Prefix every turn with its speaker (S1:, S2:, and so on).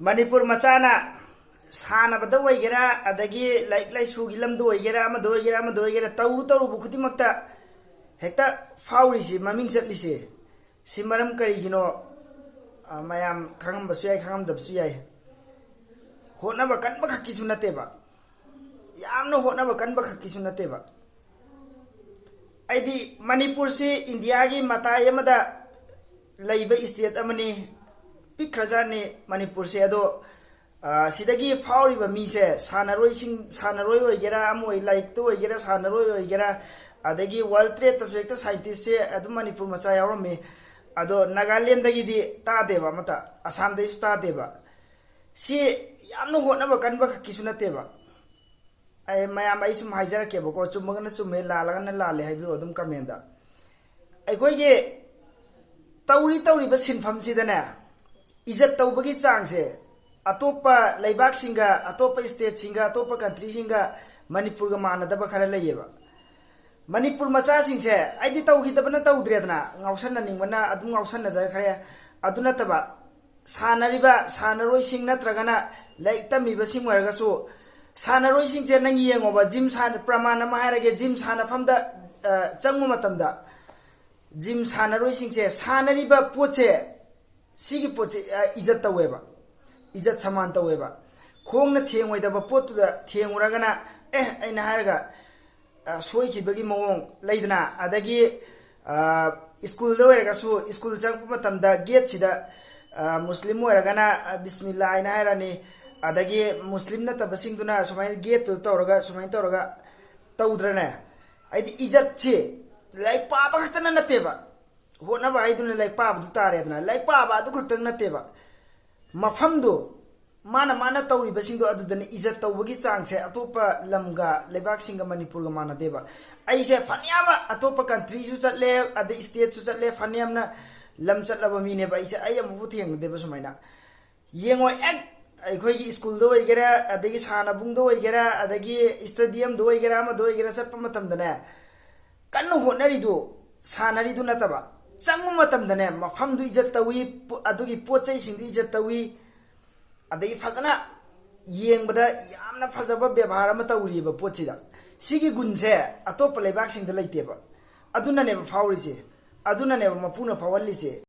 S1: Manipur Machana Sanabada Waigera, Adagi, like Sugilam do Igera, Amadoigera, Tau Bukutimata, Hector Faurisi, Maming Setlisi, Simaram Karigino, Mayam Kangam Basui, Kangam the Psi. Honaba Kanbaka Kisunateba. Yam no Honaba Kanbaka Kisunateba. ID Manipur se India gi Matayamada Laiba State Amani Pikrajani Manipur se ado Sidagi Fauriba Mise Sanaroi Gera Amoy like to Gera Sanaroi Gera Adagi World Trade Tasvector Scientist se Adu Manipur Masaya me Ado Nagaland Dagi Tadeva Mata Assam de Tadeva Si Yam no Honaba Kanbaka Kisunateba. I am some Hizer Cable to Mogana Sume Lalan Lale have you them commander. I go ye Tauri Basin from Sidana. Is it Taubagi Sangse? Atopa Laibak singer, Atopa state singer, Atopa country singer, Manipur Gamana, the Bacalayeva. Manipur Masasing say, I did tau Hitabana Taudredna, Nausana Nimana, Adungausana Zakaya, Adunataba, Sanariba, Sanaroi sing Natragana, like Tamiba Simwagaso. Sanaroi sing Jenang Yang over Jim San Pramana Maharage, Jim Sana from the Changumatanda. Jim Sanaroi sing says, Sanariba Poche, Sigi Poche, Izata Weber, Izat Samantha Weber. Kong the Tiang with the pot to the Tiang Ragana, in Haraga, Swiki Bagimong, Laidana, Adagi, school Loregasu, school Changumatanda, Getchida, Muslim Ragana, Bismillah in Irani. Adagi Muslim na tabasing duna sumay gate to Toraga, sumay Toraga, Taudrana. I the Ijat like Papa Hatana Nateva. Whatever I do like Papa to Taretna, like Papa to Kutan Nateva. Mafamdo Mana Tauri Basingo other than Izat Tawagi Sanse, Atopa Lamga, Lebak Singa Manipur Mana Deva. I say Fanyama, Atopa country who's at left at the state who's at left, Fanyamna, Lamsat Lavamine, I say I am voting Devasumina. Yengo egg. I school do I get a Degis Hana Bundo, I get a Degi Stadium do I get a do I get a Sapamatam the ne. Cano Honari do, Sanari do Nataba. Sangumatam the name, Mafam do Jetawi, Adugi Poche in the Jetawi, Adegi Fazana, Yeng Bada, Yamna Fazaba Bebaramata Uriba Pochida. Sigi Gunze, a top layback in the late table. Aduna never Faurisi, Aduna never Mapuna Pawalisi.